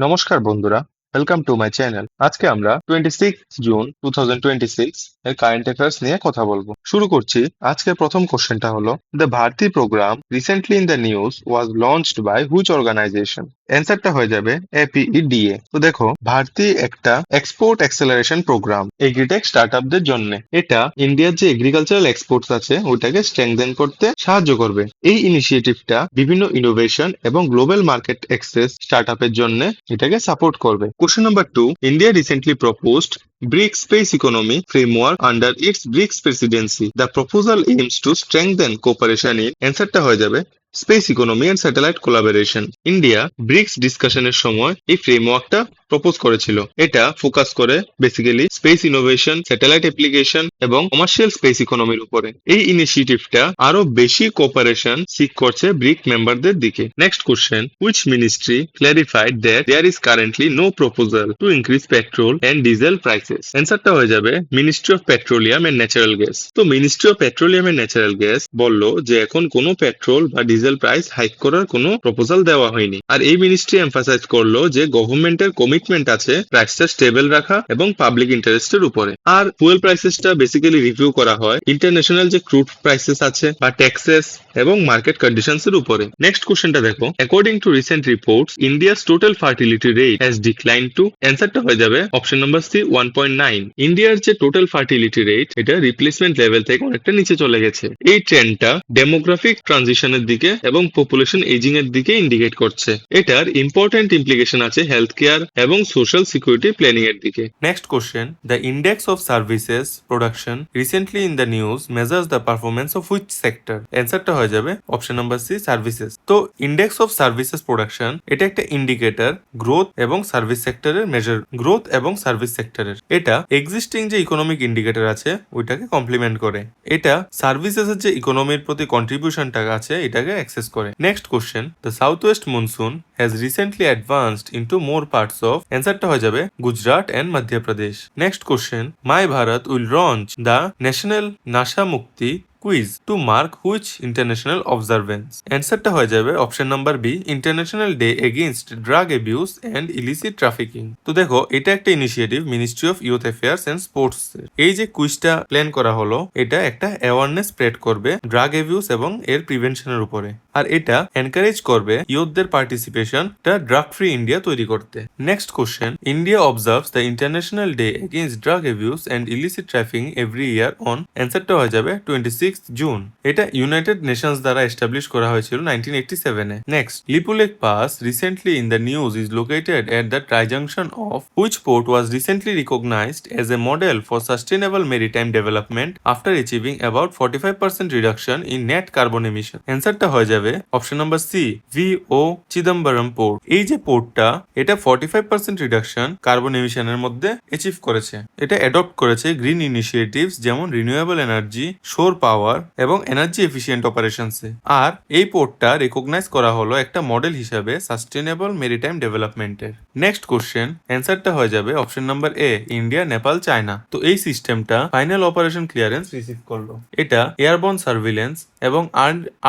নমস্কার বন্ধুরা, welcome to my channel. আজকে আমরা 26 জুন 2026 এর কারেন্ট অ্যাফেয়ার্স নিয়ে কথা বলবো। শুরু করছি। আজকের প্রথম কোশ্চেনটা হলো, the Bharati programme recently in the news was launched by which organisation? অ্যান্সারটা হয়ে যাবে APEDA। তো দেখো, ভারতী একটা এক্সপোর্ট অ্যাক্সেলারেশন প্রোগ্রাম এগ্রিটেক স্টার্টআপদের জন্য। এটা ইন্ডিয়ার যে এগ্রিকালচারাল এক্সপোর্টস আছে ওইটাকে স্ট্রেংথেন করতে সাহায্য করবে। এই ইনিশিয়েটিভটা বিভিন্ন ইনোভেশন এবং গ্লোবাল মার্কেট অ্যাক্সেস স্টার্টআপের জন্য এটাকে সাপোর্ট করবে। Question number 2, India recently proposed BRICS Space Economy Framework under its BRICS presidency. The proposal aims to strengthen cooperation in অ্যান্সারটা হয়ে যাবে space economy and satellite collaboration. India BRICS ডিসকাশনের সময় এই ফ্রেমওয়ার্কটা প্রপোজ করেছিল। এটা ফোকাস করে basically space innovation, satellite application এবং কমার্শিয়াল স্পেস ইকোনমির উপরে। এই ইনিশিয়েটিভটা আরো বেশি কোঅপারেশন সিক করছে ব্রিক মেম্বারদের দিকে। Next question, which ministry clarified that there is currently no proposal to increase petrol and diesel prices? অ্যান্সারটা হয়ে যাবে ministry of petroleum and natural gas. তো ministry of petroleum and natural gas বললো যে এখন কোনো পেট্রোল বা ডিজেল প্রাইস হাইক করার কোনো প্রপোজাল দেওয়া হয়নি। আর এই মিনিস্ট্রি এমফাসাইজ করলো যে গভর্নমেন্টের কমিটমেন্ট আছে প্রাইসটা স্টেবল রাখা এবং পাবলিক ইন্টারেস্টের উপরে। আর ফুয়েল প্রাইসেসটা বেসিক্যালি রিভিউ করা হয় ইন্টারন্যাশনাল যে ক্রুড প্রাইসেস আছে বা ট্যাক্সেস এবং মার্কেট কন্ডিশনস এর উপরে। নেক্সট কোশ্চেনটা দেখো, according to recent reports India's total fertility rate has decline to? অ্যান্সারটা হয়ে যাবে অপশন নাম্বার সি 1.9। ইন্ডিয়ার যে টোটাল ফার্টিলিটি রেট এটা রিপ্লেসমেন্ট লেভেল থেকে অনেকটা নিচে চলে গেছে। এই ট্রেন্ডটা ডেমোগ্রাফিক ট্রানজিশনের দিকে এবং পপুলেশন এজিং এর দিকে ইন্ডিকেট করছে। এটার ইম্পর্টেন্ট ইমপ্লিকেশন আছে হেলথ কেয়ার এবং সোশ্যাল সিকিউরিটি প্ল্যানিং এর দিকে। Next question, the index of services production recently in the news measures the performance of which sector? অ্যান্সারটা হয়ে যাবে অপশন নাম্বার সি সার্ভিসেস। তো ইন্ডেক্স অফ সার্ভিসেস প্রোডাকশন এটা একটা ইন্ডিকেটর গ্রোথ এবং সার্ভিস সেক্টরের মেজার গ্রোথ এবং সার্ভিস সেক্টরের। এটা এক্সিস্টিং যে ইকোনমিক ইন্ডিকেটর আছে ওইটাকে কমপ্লিমেন্ট করে। এটা সার্ভিসেস এর যে ইকোনমির প্রতি কন্ট্রিবিউশনটা আছে এটাকে অ্যাক্সেস করে। Next question, the south west monsoon has recently advanced into more parts of? অ্যান্সারটা হয়ে যাবে Gujarat and Madhya Pradesh. Next question, my Bharat will launch the national Nasha Mukti quiz to mark which international observance? অ্যান্সারটা হয়ে যাবে option number B international day against drug abuse and illicit trafficking. তো দেখো, এটা একটা initiative ministry of youth affairs and sports. এই যে কুইজটা প্ল্যান করা হলো এটা একটা অ্যাওয়ারনেস স্প্রেড করবে ড্রাগ অ্যাবিউজ এবং এর প্রিভেনশনের উপরে। আর এটা এনকারেজ করবে ইউথদের পার্টিসিপেশন ড্রাগ ফ্রি ইন্ডিয়া তৈরি করতে। Next question, India observes the international day against drug abuse and illicit trafficking every year on? অ্যান্সারটা হয়ে যাবে 26 জুন। এটা ইউনাইটেড নেশনস দ্বারা এস্টাবলিশ করা হয়েছিল 1987 এ। Next, Lipulekh pass recently in the news is located at the trijunction of which port was recently recognised as a model for sustainable maritime development after achieving about 45% reduction in net carbon emission? অ্যান্সারটা হয়ে যাবে option number C VO Chidambaram port. এই যে পোর্টটা এটা 45% reduction carbon এমিশনের মধ্যে achieve করেছে। এটা adopt করেছে গ্রিন ইনিশিয়েটিভস যেমন রিনিউয়েবল এনার্জি, শোর পাওয়ার এবং এনার্জি এফিশিয়েন্ট অপারেশনসে। আর এই পোর্টটা রেকগনাইজ করা হলো একটা মডেল হিসাবে সাস্টেনেবল মেরিটাইম ডেভেলপমেন্টের। নেক্সট কোশ্চেন, অ্যান্সারটা হয়ে যাবে option number A India, Nepal, China. তো এই সিস্টেমটা ফাইনাল অপারেশন ক্লিয়ারেন্স রিসিভ করলো। এটা এয়ারবর্ন সার্ভিলেন্স এবং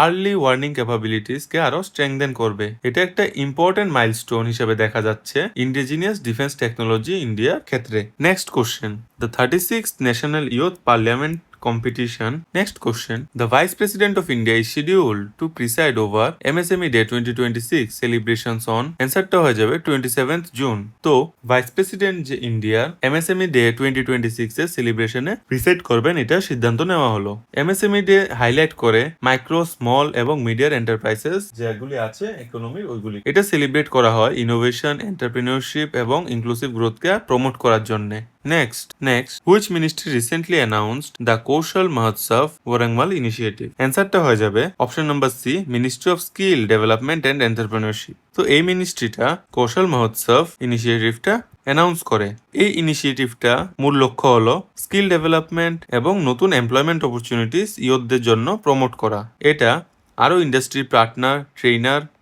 আর্লি ওয়ার্নিং ক্যাপাবিলিটিস কে আরো স্ট্রেংথেন করবে। এটা একটা ইম্পর্টেন্ট মাইলস্টোন হিসেবে দেখা যাচ্ছে ইন্ডিজিনিয়াস ডিফেন্স টেকনোলজি ইন্ডিয়ার ক্ষেত্রে। Next question, the 36th national youth parliament competition. Next question, the Vice President of India is scheduled to preside over MSME Day 2026 celebrations on? অ্যান্সারটা হয়ে যাবে 27th জুন। তো vice president যে ইন্ডিয়ার MSME Day 2026 এর সেলিব্রেশনে preside করবেন এটা সিদ্ধান্ত নেওয়া হলো। MSME Day হাইলাইট করে মাইক্রো, স্মল এবং মিডিয়াম এন্টারপ্রাইজেস যেগুলি আছে ইকোনমির ওইগুলি। এটা সেলিব্রেট করা হয় ইনোভেশন, এন্টারপ্রেনিয়রশিপ এবং ইনক্লুসিভ গ্রোথকে প্রমোট করার জন্য। Next, which ministry recently announced the Kaushal Mahotsav Warangal initiative? অ্যান্সারটা হয়ে যাবে option number C ministry of skill development and entrepreneurship. তো এই মিনিস্ট্রিটা কৌশল মহোৎসব ইনিশিয়েটিভটা অ্যানাউন্স করে। এই ইনিশিয়েটিভটা মূল লক্ষ্য হলো স্কিল ডেভেলপমেন্ট এবং নতুন এমপ্লয়মেন্ট অপরচুনিটিস ইয়ুথদের জন্য প্রমোট করা। এটা আরো ইন্ডাস্ট্রি পার্টনার,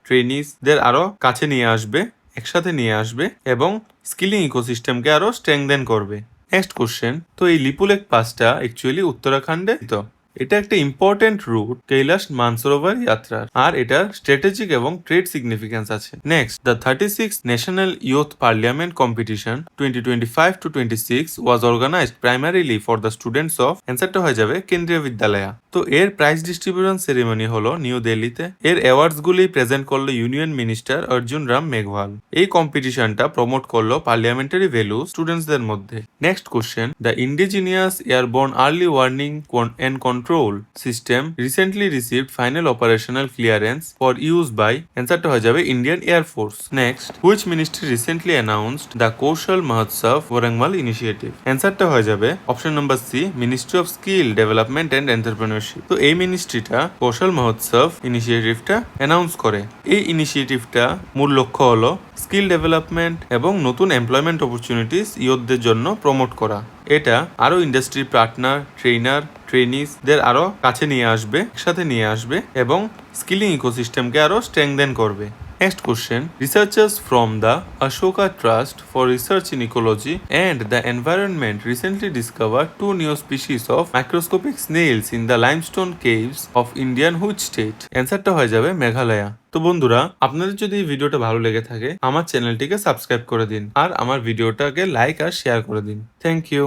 ট্রেনিসদের আরো কাছে নিয়ে আসবে, একসাথে নিয়ে আসবে এবং স্কিলিং ইকোসিস্টেমকে আরো স্ট্রেংথেন করবে। নেক্সট কোশ্চেন, তো এই লিপুলেক পাসটা অ্যাকচুয়ালি উত্তরাখণ্ডে তো এটা একটা ইম্পর্টেন্ট রুট কৈলাস মানসরোভার যাত্রার, আর এটা স্ট্র্যাটেজিক এবং ট্রেড সিগনিফিকেন্স আছে। Next, the 36 national youth parliament competition 2025-26 was organised primarily for the students of, অ্যান্সারটা হয়ে যাবে কেন্দ্রীয় বিদ্যালয়া। তো এর প্রাইজ ডিস্ট্রিবিউশন সেরেমনি হলো নিউ দিল্লিতে। এর অ্যাওয়ার্ডস গুলি প্রেজেন্ট করলো ইউনিয়ন মিনিস্টার অর্জুন রাম মেঘওয়াল। এই কম্পিটিশনটা প্রমোট করলো পার্লিয়ামেন্টারি ভ্যালু স্টুডেন্টসদের মধ্যে। Next question, the indigenous airborne early warning and control system recently received final operational clearance for use by, অ্যান্সারটা হয়ে যাবে Indian air force. Next, which ministry recently announced the Kaushal Mahotsav Warangal initiative, অ্যান্সারটা হয়ে যাবে option number C, ministry of skill development and entrepreneurship. তো এই মিনিস্ট্রিটা কৌশল মহোৎসব ইনিশিয়েটিভটা announce করে। এই ইনিশিয়েটিভটা মূল লক্ষ্য হলো স্কিল ডেভেলপমেন্ট এবং নতুন এমপ্লয়মেন্ট অপরচুনিটিস ইয়ুথদের জন্য প্রমোট করা। এটা আরো ইন্ডাস্ট্রি পার্টনার, ট্রেনার, ট্রেনিসদের আরো কাছে নিয়ে আসবে, একসাথে নিয়ে আসবে এবং স্কিলিং ইকোসিস্টেমকে আরো স্ট্রেংথেন করবে। Next question, researchers from the Ashoka Trust for Research in Ecology and the Environment recently discovered two new species of microscopic snails in the limestone caves of Indian which state? অ্যান্সারটা হয়ে যাবে মেঘালয়া। তো বন্ধুরা, আপনাদের যদি এই ভিডিওটা ভালো লেগে থাকে আমার চ্যানেলটিকে সাবস্ক্রাইব করে দিন আর আমার ভিডিওটাকে লাইক আর শেয়ার করে দিন। Thank you.